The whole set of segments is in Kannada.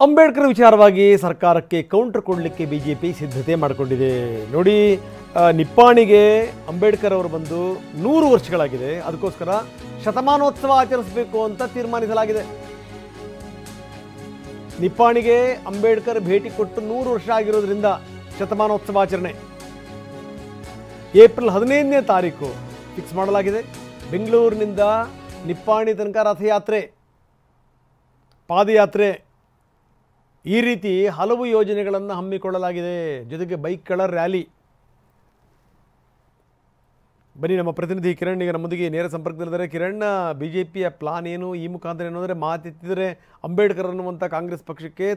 ಅಂಬೇಡ್ಕರ್ ವಿಚಾರವಾಗಿ ಸರ್ಕಾರಕ್ಕೆ ಕೌಂಟರ್ ಕೊಡಲಿಕ್ಕೆ ಬಿಜೆಪಿ ಸಿದ್ಧತೆ ಮಾಡಿಕೊಂಡಿದೆ ನೋಡಿ. ನಿಪ್ಪಾಣಿಗೆ ಅಂಬೇಡ್ಕರ್ ಅವರು ಬಂದು 100 ವರ್ಷಗಳಾಗಿದೆ. ಅದಕ್ಕೋಸ್ಕರ ಶತಮಾನೋತ್ಸವ ಆಚರಿಸಬೇಕು ಅಂತ ತೀರ್ಮಾನಿಸಲಾಗಿದೆ. ನಿಪ್ಪಾಣಿಗೆ ಅಂಬೇಡ್ಕರ್ ಭೇಟಿ ಕೊಟ್ಟು 100 ವರ್ಷ ಆಗಿರೋದ್ರಿಂದ ಶತಮಾನೋತ್ಸವ ಆಚರಣೆ ಏಪ್ರಿಲ್ 15ನೇ ತಾರೀಕು ಫಿಕ್ಸ್ ಮಾಡಲಾಗಿದೆ. ಬೆಂಗಳೂರಿನಿಂದ ನಿಪ್ಪಾಣಿ ತನಕ ರಥಯಾತ್ರೆ, ಪಾದಯಾತ್ರೆ, ಈ ರೀತಿ ಹಲವು ಯೋಜನೆಗಳನ್ನು ಹಮ್ಮಿಕೊಳ್ಳಲಾಗಿದೆ. ಜೊತೆಗೆ ಬೈಕ್ಗಳ ರ್ಯಾಲಿ. ಬನ್ನಿ, ನಮ್ಮ ಪ್ರತಿನಿಧಿ ಕಿರಣ್ ಈಗ ನಮ್ಮೊಂದಿಗೆ ನೇರ ಸಂಪರ್ಕದಲ್ಲಿದ್ದಾರೆ. ಕಿರಣ್, ಬಿಜೆಪಿಯ ಪ್ಲಾನ್ ಏನು? ಈ ಮುಖಾಂತರ ಏನು ಅಂದರೆ, ಮಾತೆತ್ತಿದರೆ ಅಂಬೇಡ್ಕರ್ ಅನ್ನುವಂಥ ಕಾಂಗ್ರೆಸ್ ಪಕ್ಷಕ್ಕೆ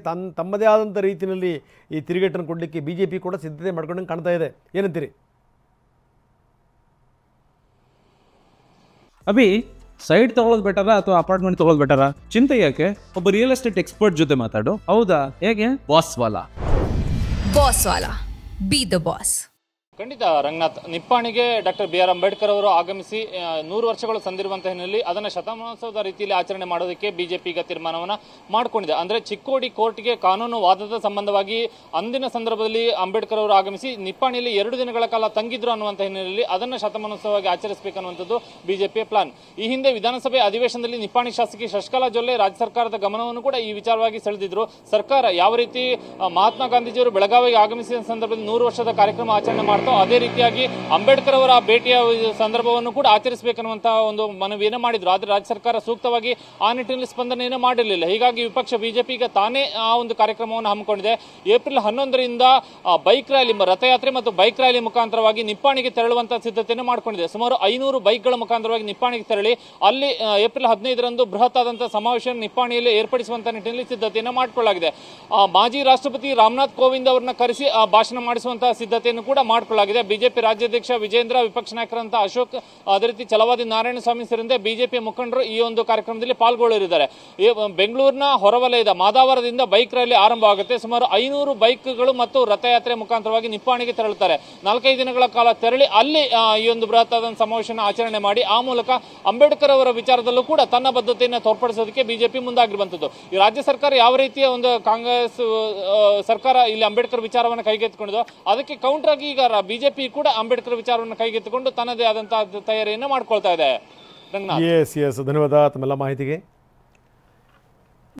ತಮ್ಮದೇ ಆದಂಥ ರೀತಿಯಲ್ಲಿ ಈ ತಿರುಗೇಟನ್ನು ಕೊಡಲಿಕ್ಕೆ ಬಿಜೆಪಿ ಕೂಡ ಸಿದ್ಧತೆ ಮಾಡ್ಕೊಂಡಂಗೆ ಕಾಣ್ತಾ ಇದೆ. ಏನಂತೀರಿ? ಅಭಿ, ಸೈಡ್ ತಗೊಳ್ಳೋದು ಬೆಟರಾ ಅಥವಾ ಅಪಾರ್ಟ್ಮೆಂಟ್ ತಗೊಳ್ಳೋದು ಬೆಟರಾ? ಚಿಂತೆ ಯಾಕೆ? ಒಬ್ಬ ರಿಯಲ್ ಎಸ್ಟೇಟ್ ಎಕ್ಸ್ಪರ್ಟ್ ಜೊತೆ ಮಾತಾಡು. ಹೌದಾ? ಹೇಗೆ? ಬಾಸ್ ವಾಲಾ ಬಿ ದ ಬಾಸ್. ಖಂಡಿತ ರಂಗನಾಥ್, ನಿಪ್ಪಾಣಿಗೆ ಡಾಕ್ಟರ್ ಬಿ ಆರ್ ಅಂಬೇಡ್ಕರ್ ಅವರು ಆಗಮಿಸಿ 100 ವರ್ಷಗಳು ಸಂದಿರುವಂತಹ ಹಿನ್ನೆಲೆಯಲ್ಲಿ ಅದನ್ನು ಶತಮಾನೋತ್ಸವದ ರೀತಿಯಲ್ಲಿ ಆಚರಣೆ ಮಾಡೋದಕ್ಕೆ ಬಿಜೆಪಿ ಈಗ ತೀರ್ಮಾನವನ್ನ ಮಾಡಿಕೊಂಡಿದೆ. ಅಂದ್ರೆ ಚಿಕ್ಕೋಡಿ ಕೋರ್ಟ್ಗೆ ಕಾನೂನು ವಾದದ ಸಂಬಂಧವಾಗಿ ಅಂದಿನ ಸಂದರ್ಭದಲ್ಲಿ ಅಂಬೇಡ್ಕರ್ ಅವರು ಆಗಮಿಸಿ ನಿಪ್ಪಾಣಿಯಲ್ಲಿ 2 ದಿನಗಳ ಕಾಲ ತಂಗಿದ್ರು ಅನ್ನುವಂಥ ಹಿನ್ನೆಲೆಯಲ್ಲಿ ಅದನ್ನು ಶತಮಾನೋತ್ಸವವಾಗಿ ಆಚರಿಸಬೇಕನ್ನುವಂಥದ್ದು ಬಿಜೆಪಿಯ ಪ್ಲಾನ್. ಈ ಹಿಂದೆ ವಿಧಾನಸಭೆ ಅಧಿವೇಶನದಲ್ಲಿ ನಿಪ್ಪಾಣಿ ಶಾಸಕಿ ಶಶಿಕಲಾ ಜೊಲ್ಲೆ ರಾಜ್ಯ ಸರ್ಕಾರದ ಗಮನವನ್ನು ಕೂಡ ಈ ವಿಚಾರವಾಗಿ ಸೆಳೆದಿದ್ರು. ಸರ್ಕಾರ ಯಾವ ರೀತಿ ಮಹಾತ್ಮ ಗಾಂಧೀಜಿಯವರು ಬೆಳಗಾವಿಗೆ ಆಗಮಿಸಿದ ಸಂದರ್ಭದಲ್ಲಿ 100 ವರ್ಷದ ಕಾರ್ಯಕ್ರಮ ಆಚರಣೆ ಮಾಡ್ತಾ ಅದೇ ರೀತಿಯಾಗಿ ಅಂಬೇಡ್ಕರ್ ಅವರ ಭೇಟಿಯ ಸಂದರ್ಭವನ್ನು ಕೂಡ ಆಚರಿಸಬೇಕನ್ನುವಂತಹ ಒಂದು ಮನವಿಯನ್ನು ಮಾಡಿದ್ರು. ಆದರೆ ರಾಜ್ಯ ಸರ್ಕಾರ ಸೂಕ್ತವಾಗಿ ಆ ನಿಟ್ಟಿನಲ್ಲಿ ಸ್ಪಂದನೆಯನ್ನು ಮಾಡಿರಲಿಲ್ಲ. ಹೀಗಾಗಿ ವಿಪಕ್ಷ ಬಿಜೆಪಿ ಈಗ ತಾನೇ ಆ ಒಂದು ಕಾರ್ಯಕ್ರಮವನ್ನು ಹಮ್ಮಿಕೊಂಡಿದೆ. ಏಪ್ರಿಲ್ 11ರಿಂದ ಬೈಕ್ ರ್ಯಾಲಿ, ರಥಯಾತ್ರೆ ಮತ್ತು ಬೈಕ್ ರ್ಯಾಲಿ ಮುಖಾಂತರವಾಗಿ ನಿಪ್ಪಾಣಿಗೆ ತೆರಳುವಂತಹ ಸಿದ್ಧತೆಯನ್ನು ಮಾಡಿಕೊಂಡಿದೆ. ಸುಮಾರು 500 ಬೈಕ್ಗಳ ಮುಖಾಂತರವಾಗಿ ನಿಪ್ಪಾಣಿಗೆ ತೆರಳಿ ಅಲ್ಲಿ ಏಪ್ರಿಲ್ 15ರಂದು ಬೃಹತ್ ಆದಂತಹ ಸಮಾವೇಶ ನಿಪ್ಪಾಣಿಯಲ್ಲಿ ಏರ್ಪಡಿಸುವಂತಹ ನಿಟ್ಟಿನಲ್ಲಿ ಸಿದ್ಧತೆಯನ್ನು ಮಾಡಿಕೊಳ್ಳಲಾಗಿದೆ. ಮಾಜಿ ರಾಷ್ಟ್ರಪತಿ ರಾಮನಾಥ್ ಕೋವಿಂದ್ ಅವರನ್ನ ಕರೆಸಿ ಭಾಷಣ ಮಾಡಿಸುವಂತಹ ಸಿದ್ಧತೆಯನ್ನು ಕೂಡ ಮಾಡಿಕೊಳ್ಳಲಾಗಿದೆ. ಬಿಜೆಪಿ ರಾಜ್ಯಾಧ್ಯಕ್ಷ ವಿಜೇಂದ್ರ, ವಿಪಕ್ಷ ನಾಯಕರಂತ ಅಶೋಕ್, ಅದೇ ರೀತಿ ಛಲವಾದಿ ನಾರಾಯಣಸ್ವಾಮಿ ಸೇರಿದಂತೆ ಬಿಜೆಪಿ ಮುಖಂಡರು ಈ ಒಂದು ಕಾರ್ಯಕ್ರಮದಲ್ಲಿ ಪಾಲ್ಗೊಳ್ಳಲಿದ್ದಾರೆ. ಬೆಂಗಳೂರಿನ ಹೊರವಲಯದ ಮಾದಾವರದಿಂದ ಬೈಕ್ ರ್ಯಾಲಿ ಆರಂಭವಾಗುತ್ತೆ. ಸುಮಾರು 500 ಬೈಕ್ಗಳು ಮತ್ತು ರಥಯಾತ್ರೆ ಮುಖಾಂತರವಾಗಿ ನಿಪ್ಪಾಣಿಗೆ ತೆರಳುತ್ತಾರೆ. 4-5 ದಿನಗಳ ಕಾಲ ತೆರಳಿ ಅಲ್ಲಿ ಈ ಒಂದು ಬೃಹತ್ ಆದ ಸಮಾವೇಶ ಆಚರಣೆ ಮಾಡಿ ಆ ಮೂಲಕ ಅಂಬೇಡ್ಕರ್ ಅವರ ವಿಚಾರದಲ್ಲೂ ಕೂಡ ತನ್ನ ಬದ್ಧತೆಯನ್ನು ತೋರ್ಪಡಿಸೋದಕ್ಕೆ ಬಿಜೆಪಿ ಮುಂದಾಗಿರುವಂತದ್ದು. ಈ ರಾಜ್ಯ ಸರ್ಕಾರ ಯಾವ ರೀತಿಯ ಒಂದು ಕಾಂಗ್ರೆಸ್ ಸರ್ಕಾರ ಇಲ್ಲಿ ಅಂಬೇಡ್ಕರ್ ವಿಚಾರವನ್ನು ಕೈಗೆತ್ತಿಕೊಂಡಿದೆ, ಅದಕ್ಕೆ ಕೌಂಟರ್ ಆಗಿ ಈಗ ಬಿಜೆಪಿ ಕೂಡ ಅಂಬೇಡ್ಕರ್ ವಿಚಾರವನ್ನು ಕೈಗೆತ್ತಿಕೊಂಡು ತನ್ನದೇ ಆದಂತಹ ತಯಾರಿಯನ್ನು ಮಾಡಿಕೊಳ್ತಾ ಇದೆ. ಧನ್ಯವಾದ ತಮ್ಮೆಲ್ಲ ಮಾಹಿತಿಗೆ.